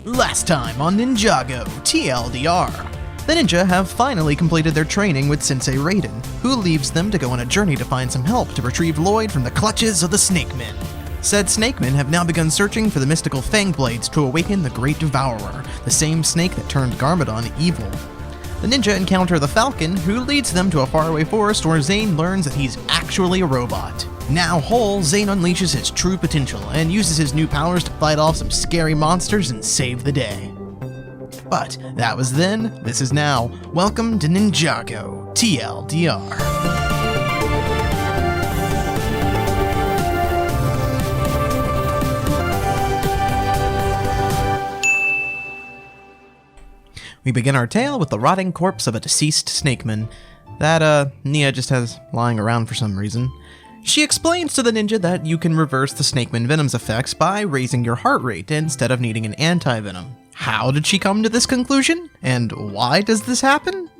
Last time on Ninjago, TLDR. The ninja have finally completed their training with Sensei Raiden, who leaves them to go on a journey to find some help to retrieve Lloyd from the clutches of the Snakemen. Said Snakemen have now begun searching for the mystical Fang Blades to awaken the Great Devourer, the same snake that turned Garmadon evil. The ninja encounter the Falcon, who leads them to a faraway forest where Zane learns that he's actually a robot. Now whole, Zane unleashes his true potential and uses his new powers to fight off some scary monsters and save the day. But that was then, this is now. Welcome to Ninjago, TLDR. We begin our tale with the rotting corpse of a deceased snakeman that Nia just has lying around for some reason. She explains to the ninja that you can reverse the snakeman venom's effects by raising your heart rate instead of needing an anti-venom. How did she come to this conclusion? And why does this happen?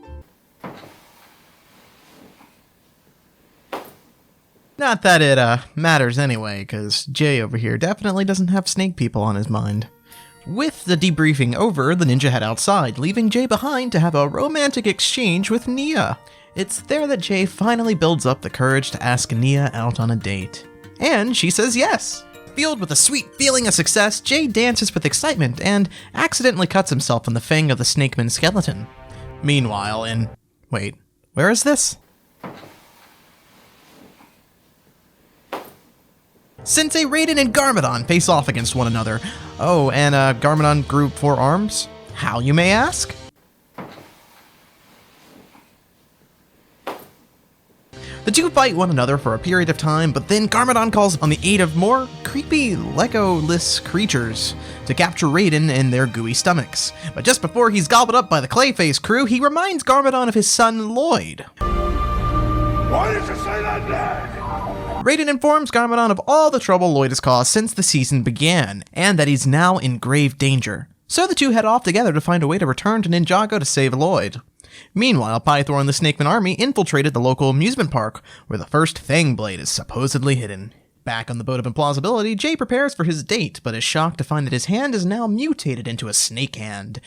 Not that it matters anyway, because Jay over here definitely doesn't have snake people on his mind. With the debriefing over, the ninja head outside, leaving Jay behind to have a romantic exchange with Nia. It's there that Jay finally builds up the courage to ask Nia out on a date. And she says yes! Filled with a sweet feeling of success, Jay dances with excitement and accidentally cuts himself on the fang of the snakeman skeleton. Meanwhile, wait, where is this? Sensei Raiden and Garmadon face off against one another. Oh, and Garmadon grew 4 arms? How, you may ask? The two fight one another for a period of time, but then Garmadon calls on the aid of more creepy, Lego-less creatures to capture Raiden in their gooey stomachs. But just before he's gobbled up by the Clayface crew, he reminds Garmadon of his son, Lloyd. Why did you say that name? Raiden informs Garmadon of all the trouble Lloyd has caused since the season began, and that he's now in grave danger. So the two head off together to find a way to return to Ninjago to save Lloyd. Meanwhile, Pythor and the Snakeman army infiltrated the local amusement park, where the first Fang Blade is supposedly hidden. Back on the boat of implausibility, Jay prepares for his date, but is shocked to find that his hand is now mutated into a snake hand.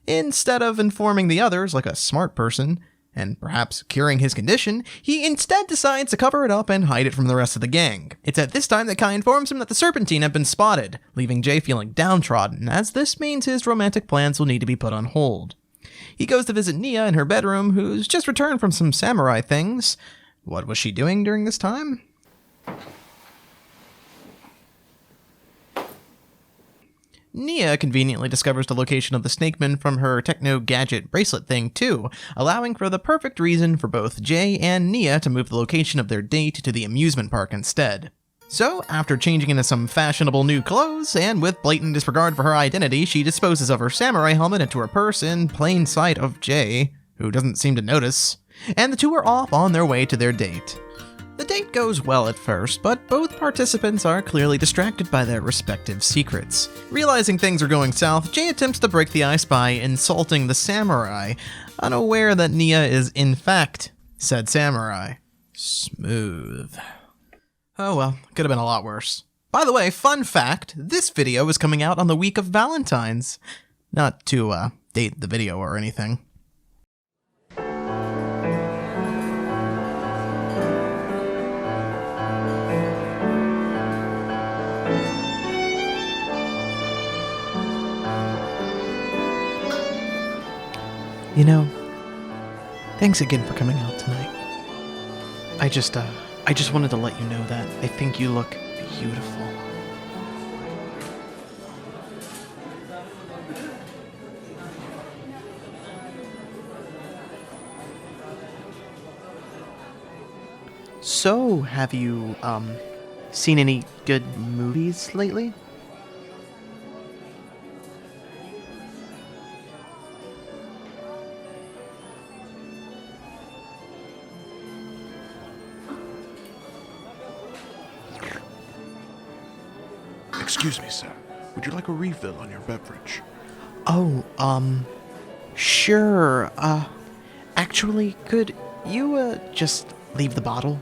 Instead of informing the others like a smart person, and perhaps curing his condition, he instead decides to cover it up and hide it from the rest of the gang. It's at this time that Kai informs him that the Serpentine have been spotted, leaving Jay feeling downtrodden, as this means his romantic plans will need to be put on hold. He goes to visit Nia in her bedroom, who's just returned from some samurai things. What was she doing during this time? Nia conveniently discovers the location of the Snakeman from her techno-gadget bracelet thing too, allowing for the perfect reason for both Jay and Nia to move the location of their date to the amusement park instead. So, after changing into some fashionable new clothes, and with blatant disregard for her identity, she disposes of her samurai helmet into her purse in plain sight of Jay, who doesn't seem to notice, and the two are off on their way to their date. The date goes well at first, but both participants are clearly distracted by their respective secrets. Realizing things are going south, Jay attempts to break the ice by insulting the samurai, unaware that Nia is in fact said samurai. Smooth. Oh well, could have been a lot worse. By the way, fun fact, this video is coming out on the week of Valentine's. Not to date the video or anything. You know, thanks again for coming out tonight. I just wanted to let you know that I think you look beautiful. So, have you, seen any good movies lately? Excuse me, sir. Would you like a refill on your beverage? Oh, sure. Actually, could you, just leave the bottle?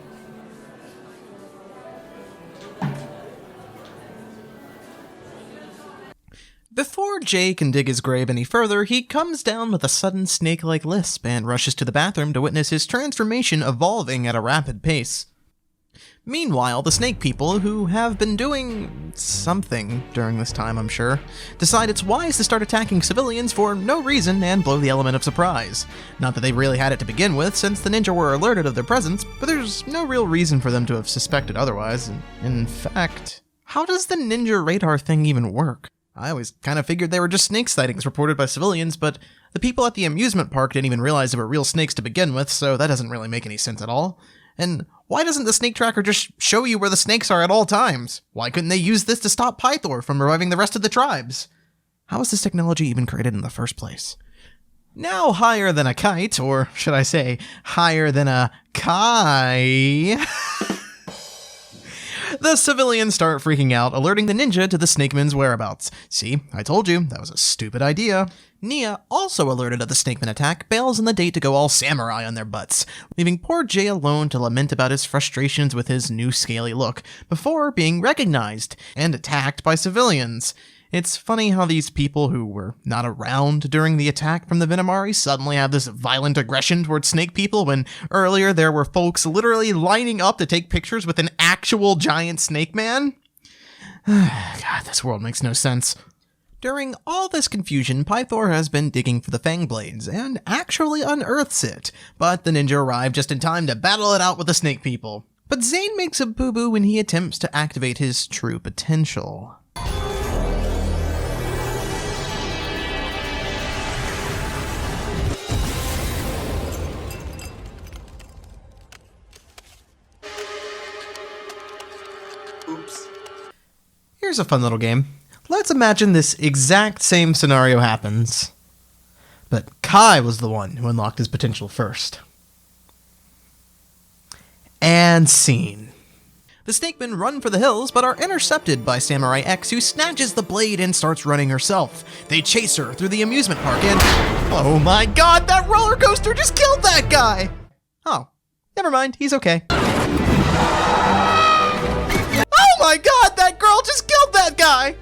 Before Before Jay can dig his grave any further, he comes down with a sudden snake-like lisp and rushes to the bathroom to witness his transformation evolving at a rapid pace. Meanwhile, the snake people, who have been doing something during this time, I'm sure, decide it's wise to start attacking civilians for no reason and blow the element of surprise. Not that they really had it to begin with, since the ninja were alerted of their presence, but there's no real reason for them to have suspected otherwise. In fact, how does the ninja radar thing even work? I always kind of figured they were just snake sightings reported by civilians, but the people at the amusement park didn't even realize they were real snakes to begin with, so that doesn't really make any sense at all. And why doesn't the snake tracker just show you where the snakes are at all times? Why couldn't they use this to stop Pythor from reviving the rest of the tribes? How was this technology even created in the first place? Now higher than a kite, or should I say, higher than a kai, the civilians start freaking out, alerting the ninja to the snakeman's whereabouts. See, I told you, that was a stupid idea. Nia, also alerted of the snakeman attack, bails on the date to go all samurai on their butts, leaving poor Jay alone to lament about his frustrations with his new scaly look, before being recognized and attacked by civilians. It's funny how these people who were not around during the attack from the Venomari suddenly have this violent aggression towards snake people when earlier there were folks literally lining up to take pictures with an actual giant snake man. God, this world makes no sense. During all this confusion, Pythor has been digging for the Fang Blades and actually unearths it, but the ninja arrived just in time to battle it out with the snake people. But Zane makes a boo-boo when he attempts to activate his true potential. Oops. Here's a fun little game. Let's imagine this exact same scenario happens, but Kai was the one who unlocked his potential first. And scene. The snakemen run for the hills, but are intercepted by Samurai X, who snatches the blade and starts running herself. They chase her through the amusement park and... oh my god, that roller coaster just killed that guy! Oh, never mind, he's okay. Oh my god, that girl just killed that guy!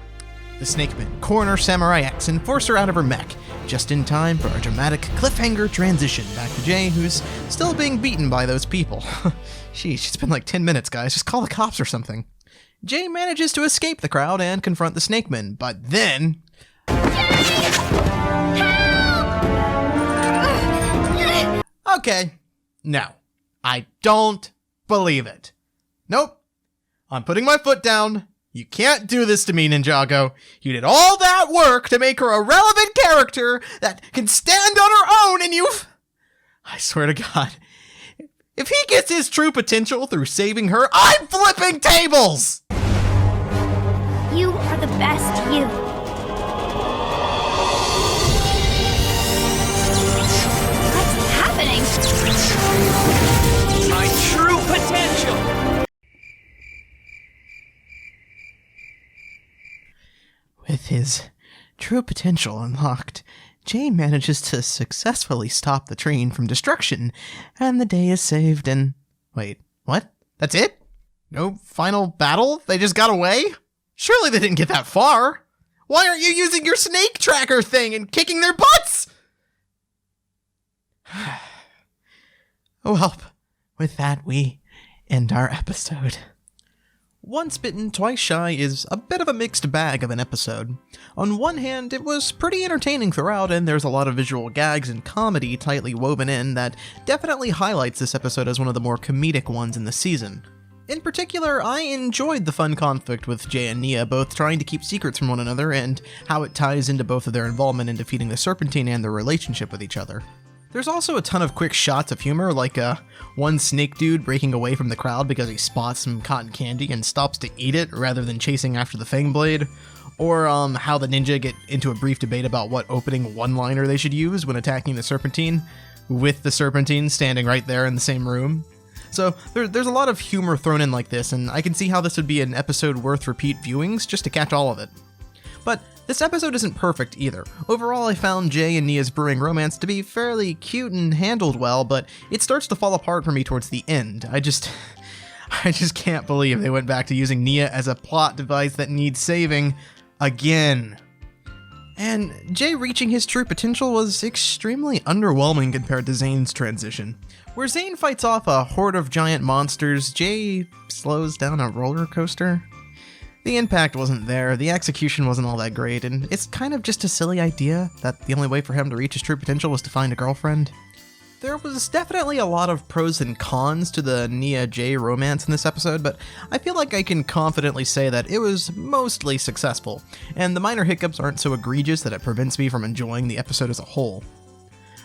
The snakemen corner Samurai X and force her out of her mech, just in time for a dramatic cliffhanger transition back to Jay, who's still being beaten by those people. Sheesh, it's been like 10 minutes, guys. Just call the cops or something. Jay manages to escape the crowd and confront the snakemen, but then... okay, no. I don't believe it. Nope. I'm putting my foot down. You can't do this to me, Ninjago. You did all that work to make her a relevant character that can stand on her own, and you've... I swear to God, if he gets his true potential through saving her, I'm flipping tables! You are the best you. What's happening? My true potential! With his true potential unlocked, Jay manages to successfully stop the train from destruction, and the day is saved and... wait, what? That's it? No final battle? They just got away? Surely they didn't get that far! Why aren't you using your snake tracker thing and kicking their butts? Oh, well, with that, we end our episode. Once Bitten, Twice Shy is a bit of a mixed bag of an episode. On one hand, it was pretty entertaining throughout, and there's a lot of visual gags and comedy tightly woven in that definitely highlights this episode as one of the more comedic ones in the season. In particular, I enjoyed the fun conflict with Jay and Nia both trying to keep secrets from one another and how it ties into both of their involvement in defeating the Serpentine and their relationship with each other. There's also a ton of quick shots of humor, like one snake dude breaking away from the crowd because he spots some cotton candy and stops to eat it rather than chasing after the Fang Blade, or how the ninja get into a brief debate about what opening one-liner they should use when attacking the Serpentine, with the Serpentine standing right there in the same room. So there's a lot of humor thrown in like this, and I can see how this would be an episode worth repeat viewings just to catch all of it. But this episode isn't perfect either. Overall, I found Jay and Nia's brewing romance to be fairly cute and handled well, but it starts to fall apart for me towards the end. I just can't believe they went back to using Nia as a plot device that needs saving again. And Jay reaching his true potential was extremely underwhelming compared to Zane's transition. Where Zane fights off a horde of giant monsters, Jay slows down a roller coaster. The impact wasn't there, the execution wasn't all that great, and it's kind of just a silly idea that the only way for him to reach his true potential was to find a girlfriend. There was definitely a lot of pros and cons to the Nia-Jay romance in this episode, but I feel like I can confidently say that it was mostly successful, and the minor hiccups aren't so egregious that it prevents me from enjoying the episode as a whole.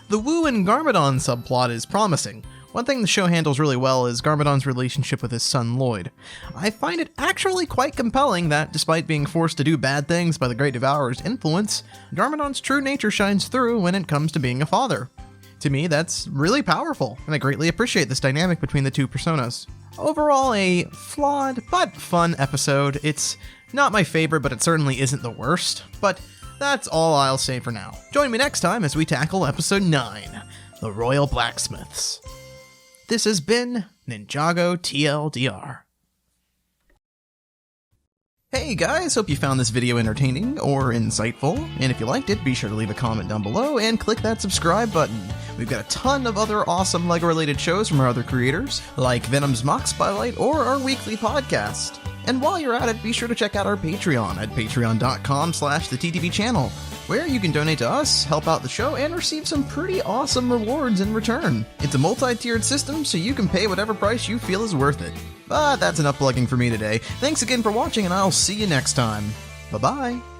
The Wu and Garmadon subplot is promising. One thing the show handles really well is Garmadon's relationship with his son Lloyd. I find it actually quite compelling that, despite being forced to do bad things by the Great Devourer's influence, Garmadon's true nature shines through when it comes to being a father. To me, that's really powerful, and I greatly appreciate this dynamic between the two personas. Overall, a flawed but fun episode. It's not my favorite, but it certainly isn't the worst. But that's all I'll say for now. Join me next time as we tackle episode 9, The Royal Blacksmiths. This has been Ninjago TLDR. Hey guys, hope you found this video entertaining or insightful, and if you liked it, be sure to leave a comment down below and click that subscribe button. We've got a ton of other awesome LEGO-related shows from our other creators, like Venom's Mock Spotlight or our weekly podcast. And while you're at it, be sure to check out our Patreon at patreon.com/TheTTV channel, where you can donate to us, help out the show, and receive some pretty awesome rewards in return. It's a multi-tiered system, so you can pay whatever price you feel is worth it. But that's enough plugging for me today. Thanks again for watching, and I'll see you next time. Bye-bye.